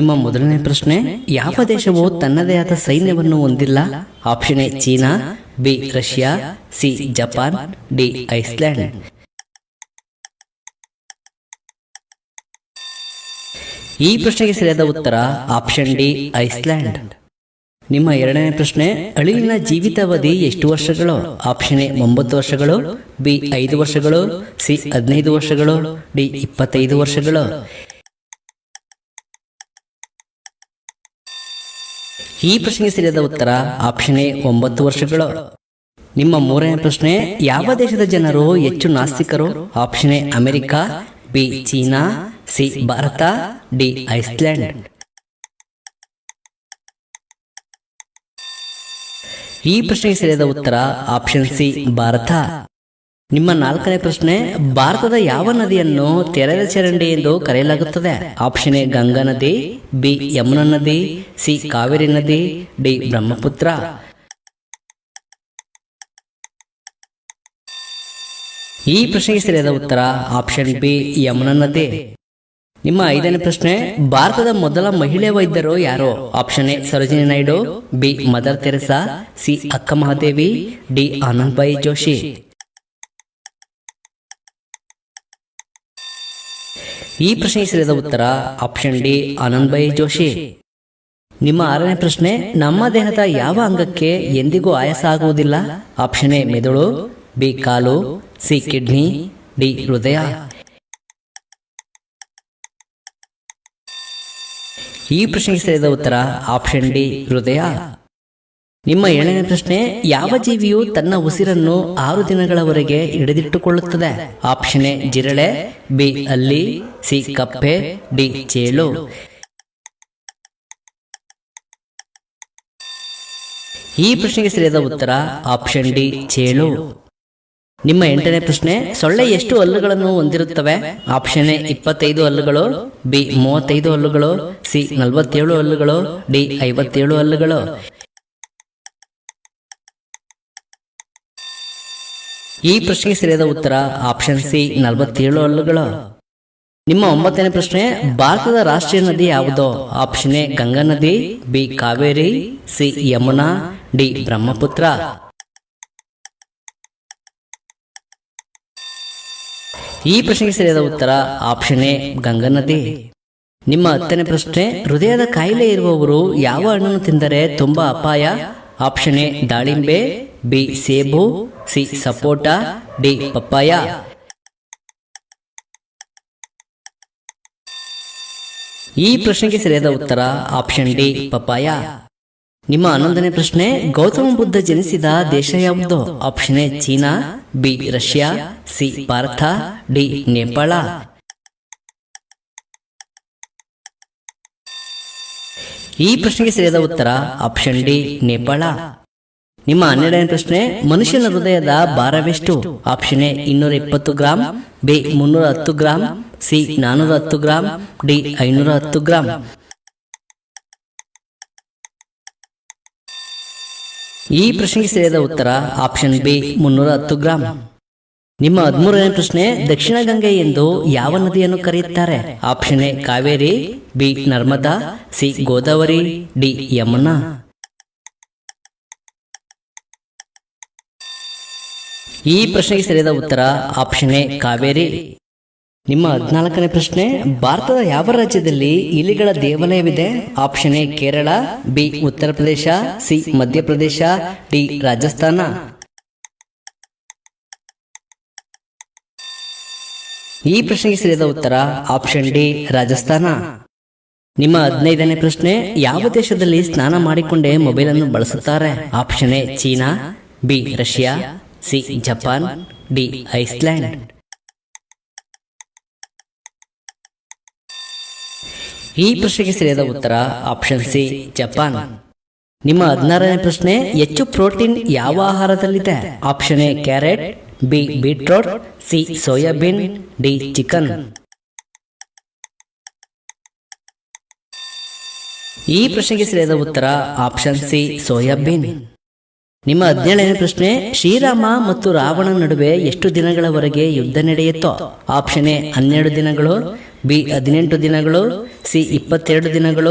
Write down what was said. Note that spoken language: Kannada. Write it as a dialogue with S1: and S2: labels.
S1: ನಿಮ್ಮ ಮೊದಲನೇ ಪ್ರಶ್ನೆ, ಯಾವ ದೇಶವು ತನ್ನದೇ ಆದ ಸೈನ್ಯವನ್ನು ಹೊಂದಿಲ್ಲ? Option A China, B Russia, C Japan, D Iceland. ಈ ಪ್ರಶ್ನೆಗೆ ಸರಿಯಾದ ಉತ್ತರ ಆಪ್ಷನ್ ಡಿ ಐಸ್ಲ್ಯಾಂಡ್. ನಿಮ್ಮ ಎರಡನೇ ಪ್ರಶ್ನೆ, ಅಳಿಲಿನ ಜೀವಿತಾವಧಿ ಎಷ್ಟು ವರ್ಷಗಳು? ಆಪ್ಷನ್ ಎ 9 ವರ್ಷಗಳು, ಬಿ 5 ವರ್ಷಗಳು, ಸಿ 15 ವರ್ಷಗಳು, ಡಿ 25 ವರ್ಷಗಳು. ಈ ಪ್ರಶ್ನೆಗೆ ಸರಿಯಾದ ಉತ್ತರ ಆಪ್ಷನ್ ಎ 9 ವರ್ಷಗಳು. ನಿಮ್ಮ ಮೂರನೇ ಪ್ರಶ್ನೆ, ಯಾವ ದೇಶದ ಜನರು ಹೆಚ್ಚು ನಾಸ್ತಿಕರು? Option A America, B China, C Bharat, D Iceland. ಈ ಪ್ರಶ್ನೆಗೆ ಸರಿಯಾದ ಉತ್ತರ ಆಪ್ಷನ್ ಸಿ ಭಾರತ. ನಿಮ್ಮ ನಾಲ್ಕನೇ ಪ್ರಶ್ನೆ, ಭಾರತದ ಯಾವ ನದಿಯನ್ನು ತೆರೆದ ಚರಂಡಿ ಎಂದು ಕರೆಯಲಾಗುತ್ತದೆ? ಆಪ್ಷನ್ ಎ ಗಂಗಾ ನದಿ, ಬಿ ಯಮುನಾ ನದಿ, ಸಿ ಕಾವೇರಿ ನದಿ, ಡಿ ಬ್ರಹ್ಮಪುತ್ರ. ಈ ಪ್ರಶ್ನೆಗೆ ಸರಿಯಾದ ಉತ್ತರ ಆಪ್ಷನ್ ಬಿ ಯಮುನಾ ನದಿ. ನಿಮ್ಮ ಐದನೇ ಪ್ರಶ್ನೆ, ಭಾರತದ ಮೊದಲ ಮಹಿಳೆ ವೈದ್ಯರು ಯಾರು? Option A Sarojini Naidu, B mother Theresa, C ಅಕ್ಕ ಮಹಾದೇವಿ, ಡಿ ಆನಂದಬಾಯಿ ಜೋಶಿ. ಈ ಪ್ರಶ್ನೆಗೆ ಸರಿಯಾದ ಉತ್ತರ ಆಪ್ಷನ್ ಡಿ ಆನಂದಬಾಯಿ ಜೋಶಿ. ನಿಮ್ಮ ಆರನೇ ಪ್ರಶ್ನೆ, ನಮ್ಮ ದೇಹದ ಯಾವ ಅಂಗಕ್ಕೆ ಎಂದಿಗೂ ಆಯಾಸ ಆಗುವುದಿಲ್ಲ? ಆಪ್ಷನ್ ಎ ಮೆದುಳು, ಬಿ ಕಾಲು, ಸಿ ಕಿಡ್ನಿ, ಡಿ ಹೃದಯ. ಈ ಪ್ರಶ್ನೆಗೆ ಸರಿಯಾದ ಉತ್ತರ ಆಪ್ಷನ್ ಡಿ ಹೃದಯ. ನಿಮ್ಮ ಏಳನೇ ಪ್ರಶ್ನೆ, ಯಾವ ಜೀವಿಯು ತನ್ನ ಉಸಿರನ್ನು 6 ದಿನಗಳವರೆಗೆ ಹಿಡಿದಿಟ್ಟುಕೊಳ್ಳುತ್ತದೆ? ಆಪ್ಷನ್ ಎ ಜಿರಳೆ, ಬಿ ಹಲ್ಲಿ, ಸಿ ಕಪ್ಪೆ, ಡಿ ಚೇಳು. ಈ ಪ್ರಶ್ನೆಗೆ ಸರಿಯಾದ ಉತ್ತರ ಆಪ್ಷನ್ ಡಿ ಚೇಳು. ನಿಮ್ಮ 8ನೇ ಪ್ರಶ್ನೆ, ಸೊಳ್ಳೆ ಎಷ್ಟು ಹಲ್ಲುಗಳನ್ನು ಹೊಂದಿರುತ್ತವೆ? ಆಪ್ಷನ್ ಎ 25 ಹಲ್ಲುಗಳು, ಬಿ 35 ಹಲ್ಲುಗಳು, ಸಿ 47 ಹಲ್ಲುಗಳು, ಡಿ 57 ಹಲ್ಲುಗಳು. ಈ ಪ್ರಶ್ನೆಗೆ ಸರಿಯಾದ ಉತ್ತರ ಆಪ್ಷನ್ ಸಿ 47 ಹಲ್ಲುಗಳು. ನಿಮ್ಮ 9ನೇ ಪ್ರಶ್ನೆ, ಭಾರತದ ರಾಷ್ಟ್ರೀಯ ನದಿ ಯಾವುದು? ಆಪ್ಷನ್ ಎ ಗಂಗಾ ನದಿ, B Kaveri, C Yamuna, D Brahmaputra. ಈ ಪ್ರಶ್ನೆಗೆ ಸರಿಯಾದ ಉತ್ತರ ಆಪ್ಷನ್ ಎ ಗಂಗಾ ನದಿ. ನಿಮ್ಮ 10ನೇ ಪ್ರಶ್ನೆ, ಹೃದಯದ ಕಾಯಿಲೆ ಇರುವವರು ಯಾವ ಹಣ್ಣನ್ನು ತಿಂದರೆ ತುಂಬಾ ಅಪಾಯ? ಆಪ್ಷನ್ ಎ ದಾಳಿಂಬೆ, ಬಿ ಸೇಬು, ಸಿ ಸಪೋಟ, ಡಿ ಪಪ್ಪಾಯ. ಈ ಪ್ರಶ್ನೆಗೆ ಸರಿಯಾದ ಉತ್ತರ ಆಪ್ಷನ್ ಡಿ ಪಪ್ಪಾಯ. ನಿಮ್ಮ 11ನೇ ಪ್ರಶ್ನೆ, ಗೌತಮ ಬುದ್ಧ ಜನಿಸಿದ ದೇಶ ಯಾವುದು? Option A China, B Russia, C Bharat, D Nepal. ಈ ಪ್ರಶ್ನೆಗೆ ಸರಿಯಾದ ಉತ್ತರ ಆಪ್ಷನ್ ಡಿ ನೇಪಾಳ. ನಿಮ್ಮ 12ನೇ ಪ್ರಶ್ನೆ, ಮನುಷ್ಯನ ಹೃದಯದ ಭಾರವೆಷ್ಟು? Option A 220 gram, B 310 gram, C 410 gram, D 510 gram. ಈ ಪ್ರಶ್ನೆಗೆ ಸರಿಯಾದ ಉತ್ತರ ಆಪ್ಷನ್ ಬಿ 310 ಗ್ರಾಂ. ನಿಮ್ಮ 13ನೇ ಪ್ರಶ್ನೆ, ದಕ್ಷಿಣ ಗಂಗೆ ಎಂದು ಯಾವ ನದಿಯನ್ನು ಕರೆಯುತ್ತಾರೆ? Option A Kaveri, B Narmada, C Godavari, D Yamuna. ಈ ಪ್ರಶ್ನೆಗೆ ಸರಿಯಾದ ಉತ್ತರ ಆಪ್ಷನ್ ಎ ಕಾವೇರಿ. ನಿಮ್ಮ 14ನೇ ಪ್ರಶ್ನೆ, ಭಾರತದ ಯಾವ ರಾಜ್ಯದಲ್ಲಿ ಇಲಿಗಳ ದೇವಾಲಯವಿದೆ? Option A Kerala, B Uttar Pradesh, C Madhya Pradesh, D Rajasthan. ಈ ಪ್ರಶ್ನೆಗೆ ಸರಿಯಾದ ಉತ್ತರ ಆಪ್ಷನ್ ಡಿ ರಾಜಸ್ಥಾನ. ನಿಮ್ಮ 15ನೇ ಪ್ರಶ್ನೆ, ಯಾವ ದೇಶದಲ್ಲಿ ಸ್ನಾನ ಮಾಡಿಕೊಂಡೇ ಮೊಬೈಲ್ ಅನ್ನು ಬಳಸುತ್ತಾರೆ? Option A China, B Russia, C Japan, D Iceland. ಈ ಪ್ರಶ್ನೆಗೆ ಸರಿಯಾದ ಉತ್ತರ ಆಪ್ಷನ್ ಸಿ ಜಪಾನ್. ನಿಮ್ಮ 16ನೇ ಪ್ರಶ್ನೆ, ಹೆಚ್ಚು ಪ್ರೋಟೀನ್ ಯಾವ ಆಹಾರದಲ್ಲಿದೆ? Option A carrot, B beetroot, C soybean, D chicken. ಈ ಪ್ರಶ್ನೆಗೆ ಸರಿಯಾದ ಉತ್ತರ ಆಪ್ಷನ್ ಸಿ ಸೋಯಾಬೀನ್. ನಿಮ್ಮ 17ನೇ ಪ್ರಶ್ನೆ, ಶ್ರೀರಾಮ ಮತ್ತು ರಾವಣ ನಡುವೆ ಎಷ್ಟು ದಿನಗಳವರೆಗೆ ಯುದ್ಧ ನಡೆಯಿತು? ಆಪ್ಷನ್ ಎ 12 ದಿನಗಳು, ಬಿ 18 ದಿನಗಳು, ಸಿ 22 ದಿನಗಳು,